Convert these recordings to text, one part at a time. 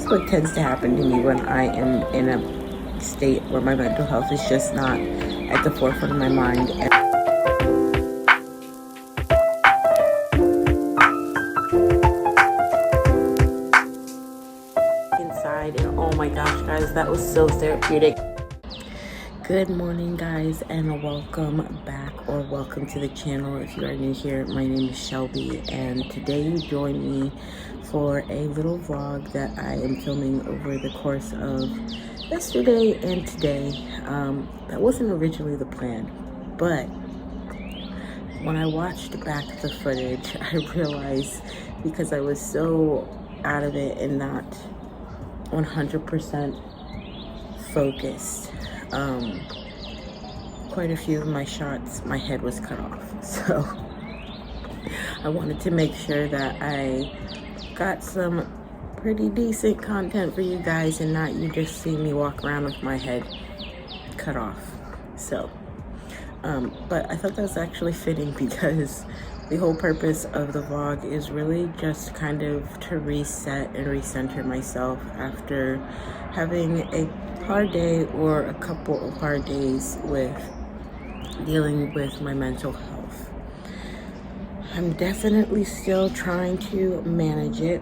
is what tends to happen to me when I am in a state where my mental health is just not at the forefront of my mind. Inside, and oh my gosh, guys, that was so therapeutic. Good morning, guys, and welcome back, or welcome to the channel. If you are new here, my name is Shelby, and today you join me for a little vlog that I am filming over the course of yesterday and today. That wasn't originally the plan, but when I watched back the footage, I realized, because I was so out of it and not 100% focused, quite a few of my shots, my head was cut off. So I wanted to make sure that I got some pretty decent content for you guys and not you just see me walk around with my head cut off. So but I thought that was actually fitting, because the whole purpose of the vlog is really just kind of to reset and recenter myself after having a hard day or a couple of hard days with dealing with my mental health. I'm definitely still trying to manage it.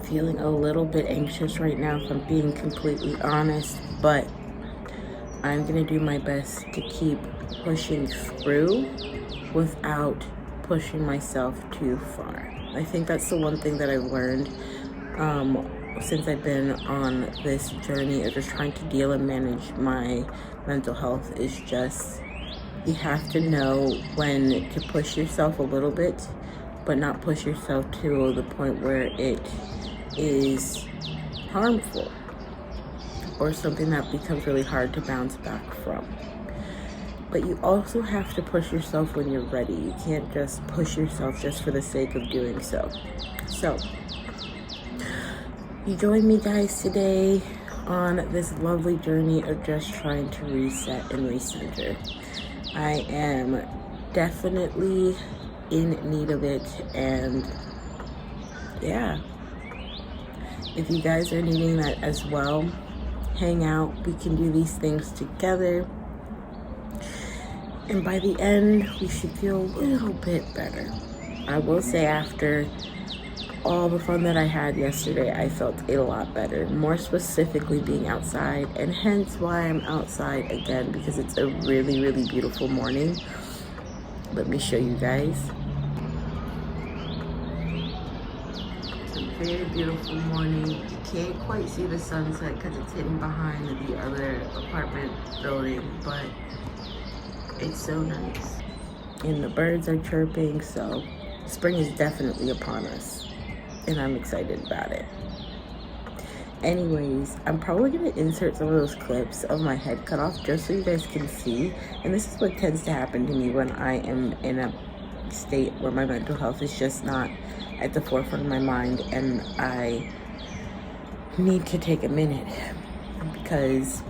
Feeling a little bit anxious right now, if I'm being completely honest, but I'm gonna do my best to keep pushing through without pushing myself too far. I think that's the one thing that I've learned since I've been on this journey of just trying to deal and manage my mental health, is just you have to know when to push yourself a little bit, but not push yourself to the point where it is harmful or something that becomes really hard to bounce back from. But you also have to push yourself when you're ready. You can't just push yourself just for the sake of doing so. So you join me, guys, today on this lovely journey of just trying to reset and recenter. I am definitely in need of it, and yeah, if you guys are needing that as well, hang out. We can do these things together, and by the end we should feel a little bit better. I will say, after all the fun that I had yesterday, I felt a lot better, more specifically being outside, and hence why I'm outside again, because it's a really, really beautiful morning. Let me show you guys. It's a very beautiful morning. You can't quite see the sunset because it's hidden behind the other apartment building, but it's so nice. And the birds are chirping, so spring is definitely upon us, and I'm excited about it. Anyways, I'm probably going to insert some of those clips of my head cut off just so you guys can see. And this is what tends to happen to me when I am in a state where my mental health is just not at the forefront of my mind, and I need to take a minute, because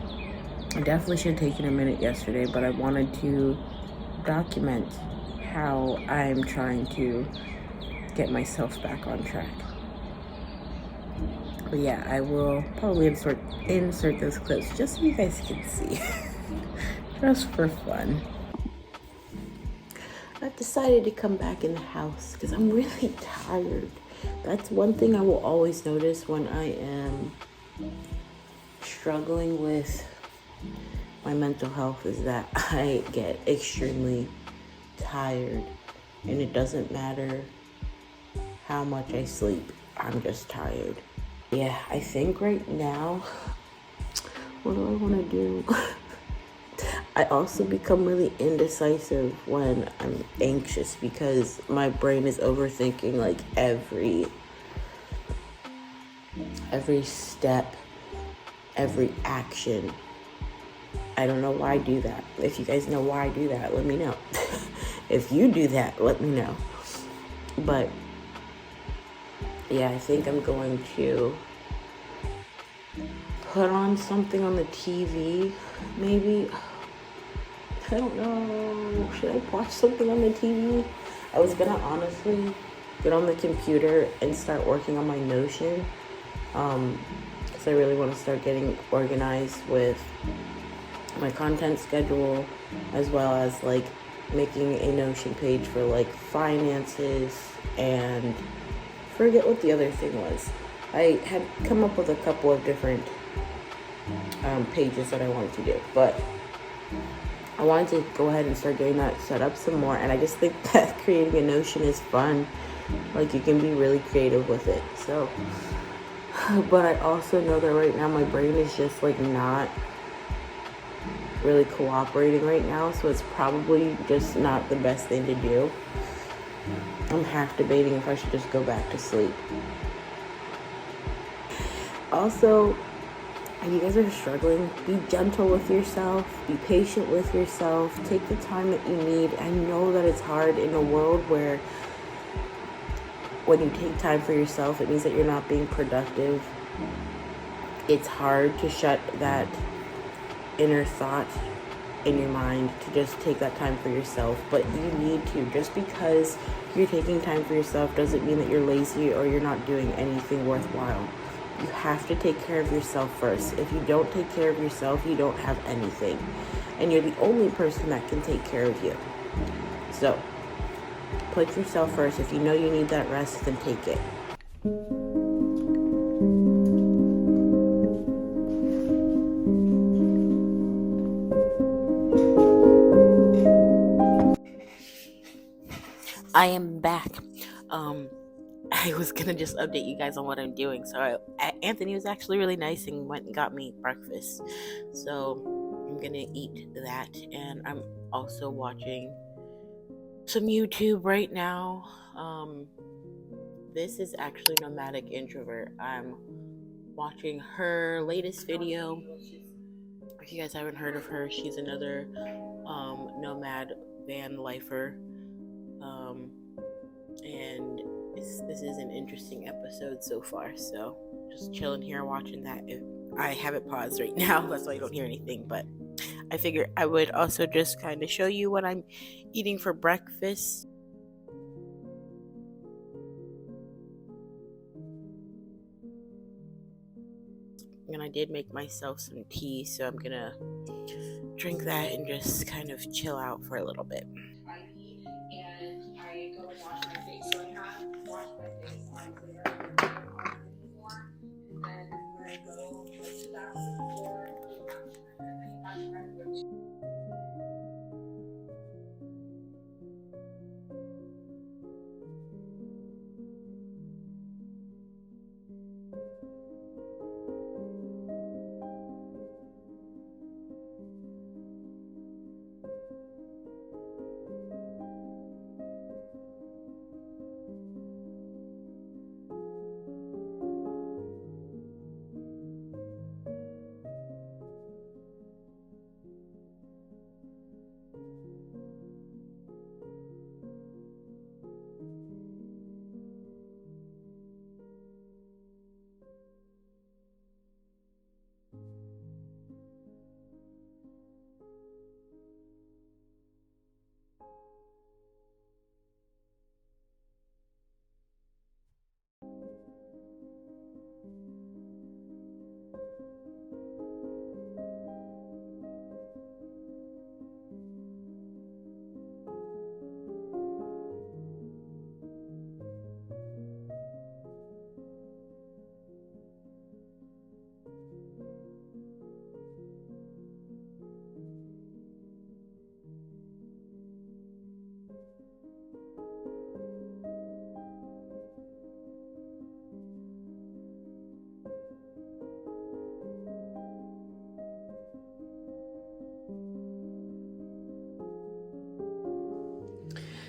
I definitely should have taken a minute yesterday, but I wanted to document how I'm trying to get myself back on track. But yeah, I will probably insert those clips just so you guys can see. Just for fun. I've decided to come back in the house because I'm really tired. That's one thing I will always notice when I am struggling with my mental health, is that I get extremely tired, and it doesn't matter how much I sleep, I'm just tired. Yeah, I think right now, what do I want to do? I also become really indecisive when I'm anxious, because my brain is overthinking like every step, every action. I don't know why I do that. If you guys know why I do that, let me know. If you do that, let me know. But yeah, I think I'm going to put on something on the TV, maybe. I don't know. Should I watch something on the TV? I was gonna honestly get on the computer and start working on my Notion, because I really want to start getting organized with my content schedule, as well as like making a Notion page for like finances, and forget what the other thing was. I had come up with a couple of different pages that I wanted to do, but I wanted to go ahead and start getting that set up some more. And I just think that creating a Notion is fun. Like, you can be really creative with it. So, but I also know that right now my brain is just like not really cooperating right now, so it's probably just not the best thing to do. I'm half debating if I should just go back to sleep. Also, if you guys are struggling, be gentle with yourself, be patient with yourself, take the time that you need. I know that it's hard in a world where when you take time for yourself, it means that you're not being productive. It's hard to shut that inner thought in your mind to just take that time for yourself, but you need to. Just because you're taking time for yourself doesn't mean that you're lazy or you're not doing anything worthwhile. You have to take care of yourself first. If you don't take care of yourself, you don't have anything, and you're the only person that can take care of you. So put yourself first. If you know you need that rest, then take it. I am back. I was gonna just update you guys on what I'm doing. So Anthony was actually really nice and went and got me breakfast. So I'm gonna eat that, and I'm also watching some YouTube right now. This is actually Nomadic Introvert. I'm watching her latest video. If you guys haven't heard of her, she's another nomad van lifer. And this is an interesting episode so far, so just chilling here watching that. I have it paused right now, that's why you don't hear anything, but I figured I would also just kind of show you what I'm eating for breakfast. And I did make myself some tea, so I'm gonna drink that and just kind of chill out for a little bit. I eat and I go and wash my face. So I have washed my face on clear anymore. And then when I go to the bathroom or the bathroom, I would.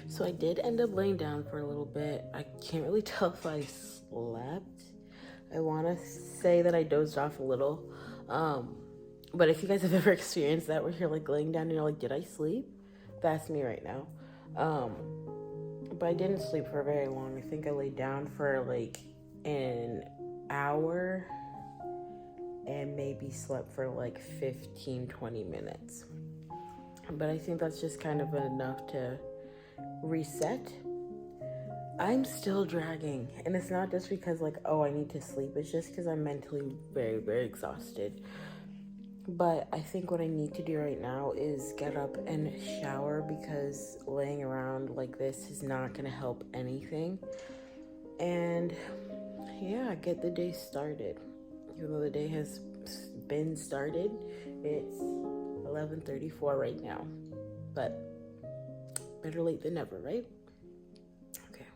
So I did end up laying down for a little bit. I can't really tell if I slept. I want to say that I dozed off a little. But if you guys have ever experienced that where you're like laying down and you're like, did I sleep? That's me right now. But I didn't sleep for very long. I think I laid down for like an hour and maybe slept for like 15-20 minutes. But I think that's just kind of enough to reset. I'm still dragging, and it's not just because like, oh, I need to sleep. It's just because I'm mentally very, very exhausted. But I think what I need to do right now is get up and shower, because laying around like this is not going to help anything. And yeah, get the day started. Even though the day has been started, it's 11:34 right now. But better late than never, right? Okay.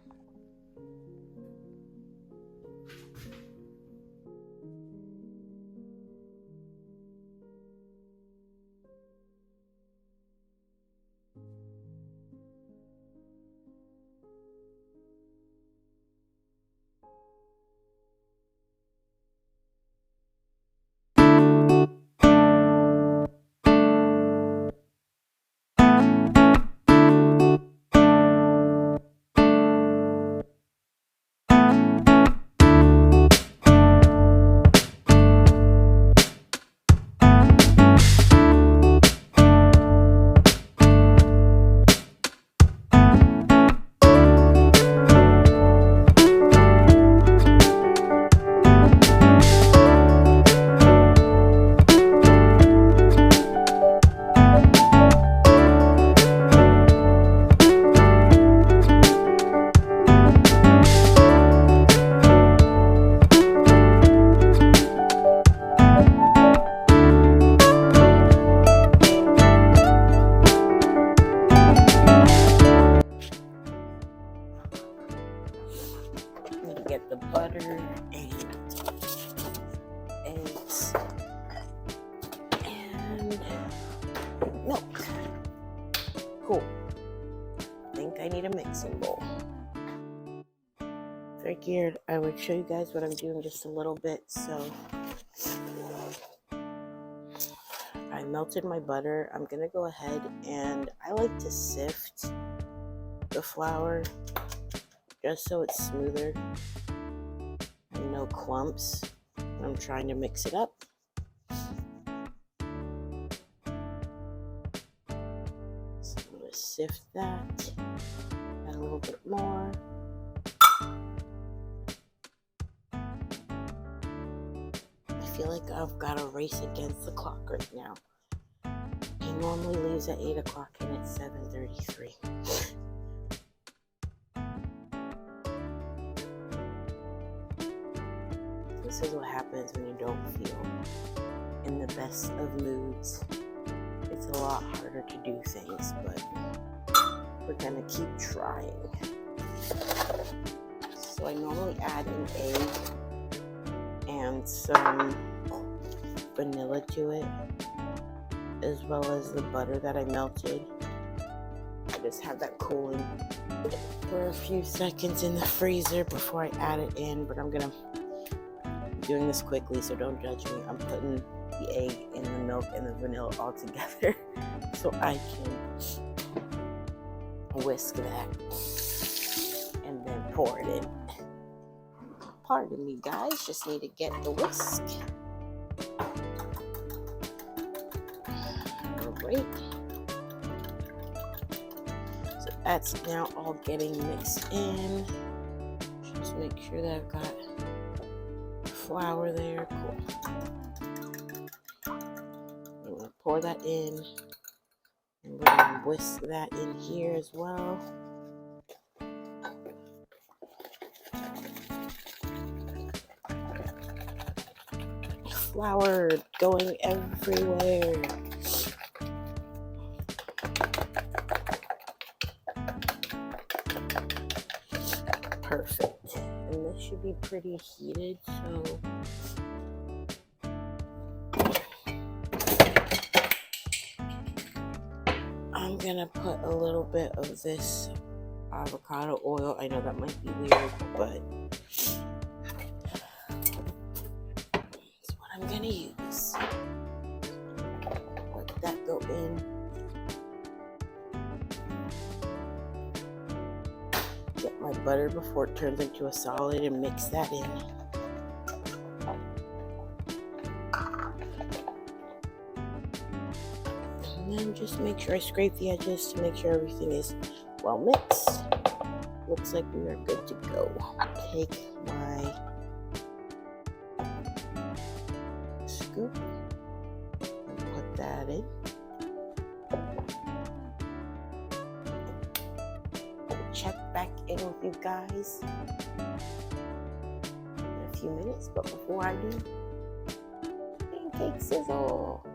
Need to get the butter and eggs and milk. Cool. I think I need a mixing bowl. Figured I would show you guys what I'm doing just a little bit. So I melted my butter. I'm gonna go ahead and I like to sift the flour just so it's smoother and no clumps when I'm trying to mix it up. So I'm gonna sift that, add a little bit more. I feel like I've got a race against the clock right now. He normally leaves at 8 o'clock and it's 7:33. This is what happens when you don't feel in the best of moods. It's a lot harder to do things, but we're gonna keep trying. So I normally add an egg and some vanilla to it, as well as the butter that I melted. I just have that cooling for a few seconds in the freezer before I add it in, but I'm doing this quickly, so don't judge me. I'm putting the egg and the milk and the vanilla all together so I can whisk that and then pour it in. Pardon me, guys, just need to get the whisk. Alright. So that's now all getting mixed in. Just make sure that I've got flour there. Cool. I'm going to pour that in. And we're going to whisk that in here as well. Flour going everywhere. Perfect. And this should be pretty heated, so I'm gonna put a little bit of this avocado oil. I know that might be weird, but it's what I'm gonna use. Let that go in. Get my butter before it turns into a solid and mix that in. And then just make sure I scrape the edges to make sure everything is well mixed. looks like we are good to go. Take my scoop and put that in. Check back in with you guys in a few minutes, but before I do, pancake sizzle.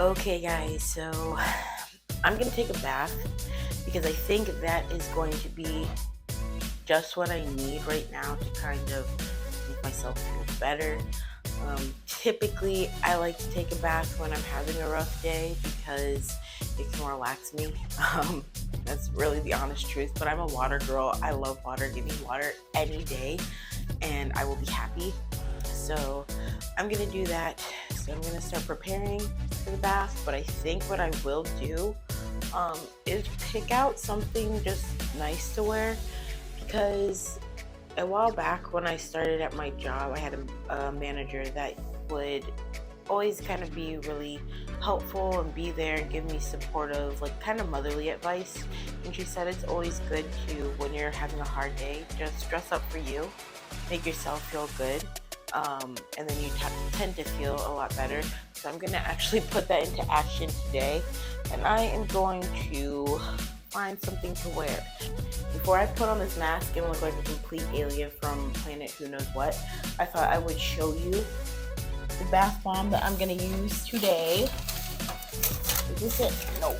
Okay guys, so I'm gonna take a bath because I think that is going to be just what I need right now to kind of make myself feel better. Typically I like to take a bath when I'm having a rough day because it can relax me. That's really the honest truth, but I'm a water girl. I love water. Give me water any day and I will be happy. So I'm gonna do that. So I'm gonna start preparing for the bath, but I think what I will do is pick out something just nice to wear, because a while back when I started at my job, I had a manager that would always kind of be really helpful and be there and give me supportive, like kind of motherly advice. And she said it's always good to, when you're having a hard day, just dress up for you, make yourself feel good. And then you tend to feel a lot better. So I'm gonna actually put that into action today, and I am going to find something to wear. Before I put on this mask and look like a complete alien from planet who knows what, I thought I would show you the bath bomb that I'm gonna use today. Is this it? No.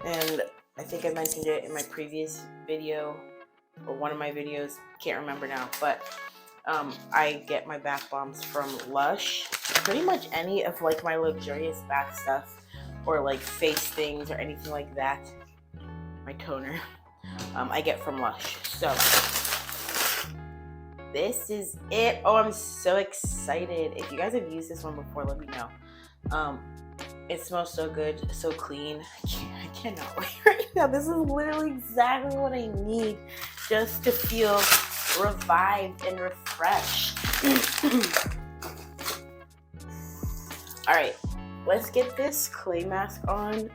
And I think I mentioned it in my previous video, or one of my videos, can't remember now, but I get my bath bombs from Lush. Pretty much any of like my luxurious bath stuff, or like face things or anything like that, my toner, I get from Lush. So this is it. Oh, I'm so excited. If you guys have used this one before, let me know. It smells so good, so clean. I cannot wait right now. This is literally exactly what I need just to feel revived and refreshed. All right, let's get this clay mask on.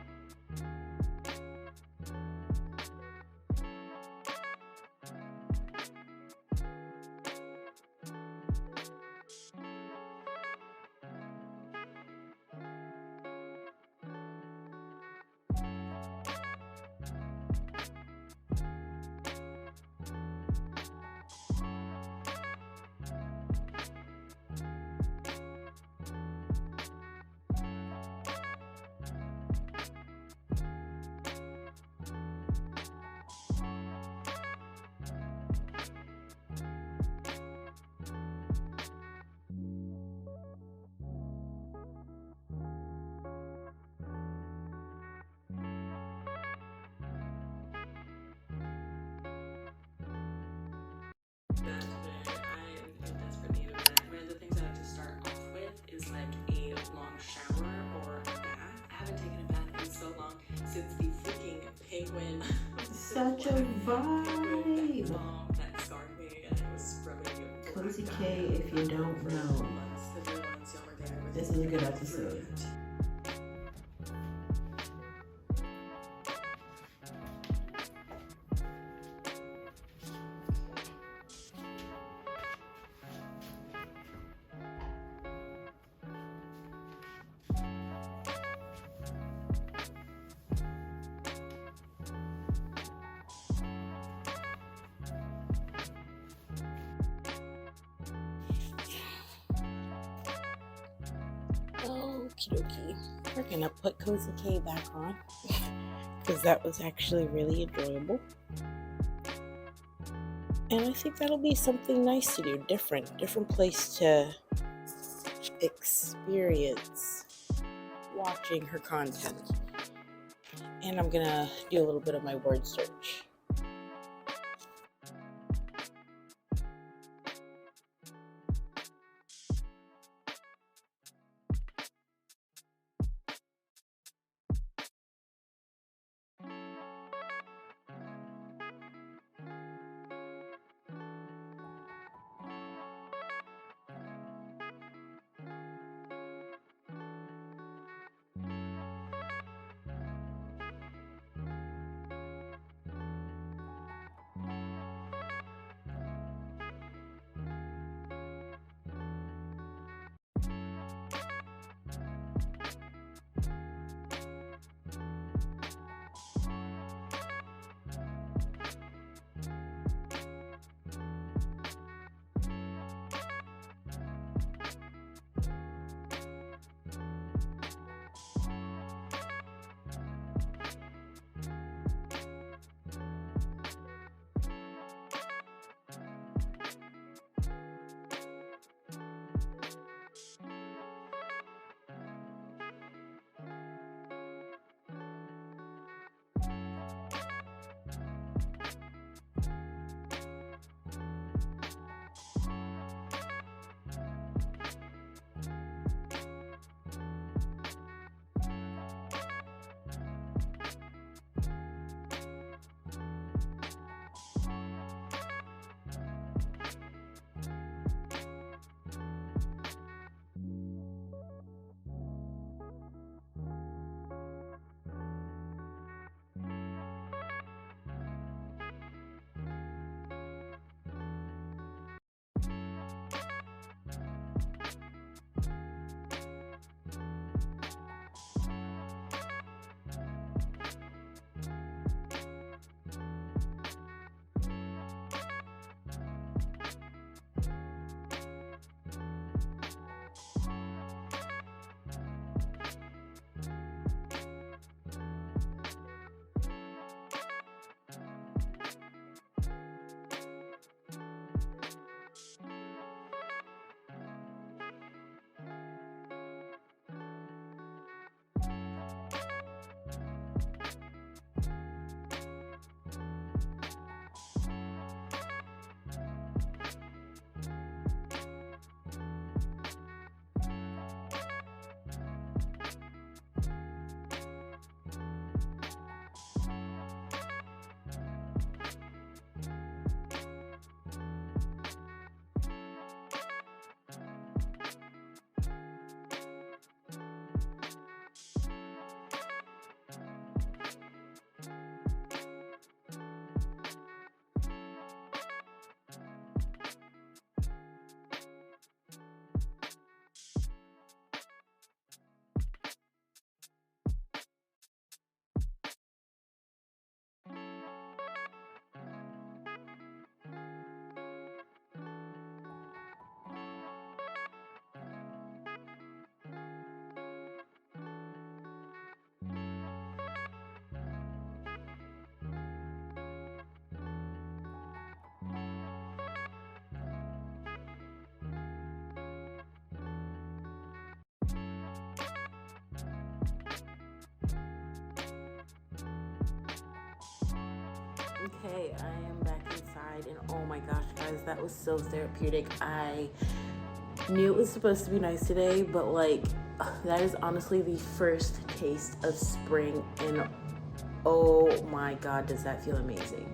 that today. I am in desperate need of that. One of the things I have to start off with is like a long shower or a bath. I haven't taken a bath in so long since the freaking penguin. Such a vibe. That scarred me and it was scrubbing. Cozy K, if you don't know, this is a good episode. Okie dokie. We're gonna put Cozy K back on because that was actually really enjoyable. And I think that'll be something nice to do, different place to experience watching her content. And I'm gonna do a little bit of my word search. Okay, I am back inside, and oh my gosh, guys, that was so therapeutic. I knew it was supposed to be nice today, but like, that is honestly the first taste of spring, and oh my god, does that feel amazing.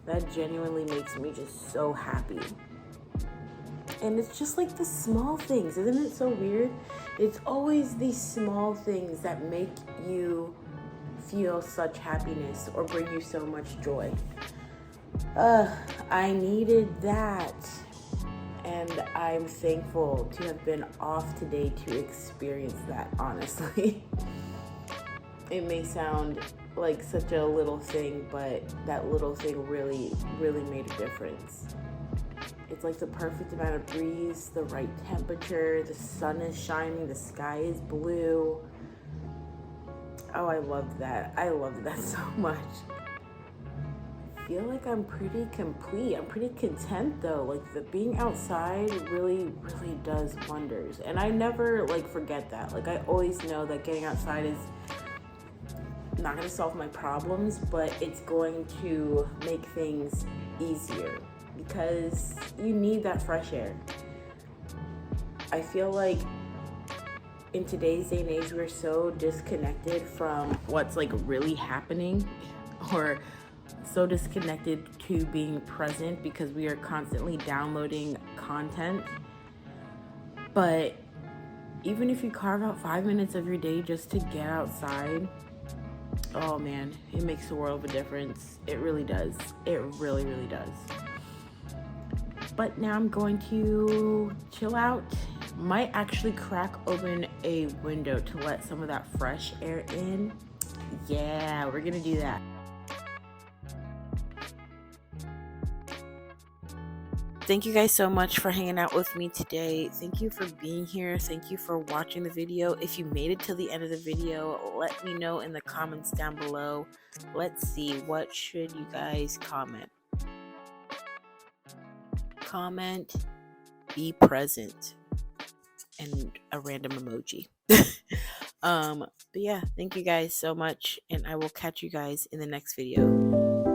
That genuinely makes me just so happy. And it's just like the small things, isn't it so weird? It's always these small things that make you feel such happiness or bring you so much joy. I needed that, and I'm thankful to have been off today to experience that, honestly. It may sound like such a little thing, but that little thing really, really made a difference. It's like the perfect amount of breeze, the right temperature, the sun is shining, the sky is blue. Oh, I loved that. I loved that so much. I feel like I'm pretty complete. I'm pretty content though. Like the being outside really, really does wonders. And I never like forget that. Like I always know that getting outside is not going to solve my problems, but it's going to make things easier because you need that fresh air. I feel like in today's day and age, we're so disconnected from what's like really happening, or so disconnected to being present because we are constantly downloading content. But even if you carve out 5 minutes of your day just to get outside, oh man, it makes a world of a difference. It really does. It really, really does. But now I'm going to chill out. Might actually crack open a window to let some of that fresh air in. Yeah, we're gonna do that. Thank you guys so much for hanging out with me today. Thank you for being here. Thank you for watching the video. If you made it to the end of the video, let me know in the comments down below. Let's see, what should you guys comment? Comment, be present, and a random emoji. But yeah, thank you guys so much, and I will catch you guys in the next video.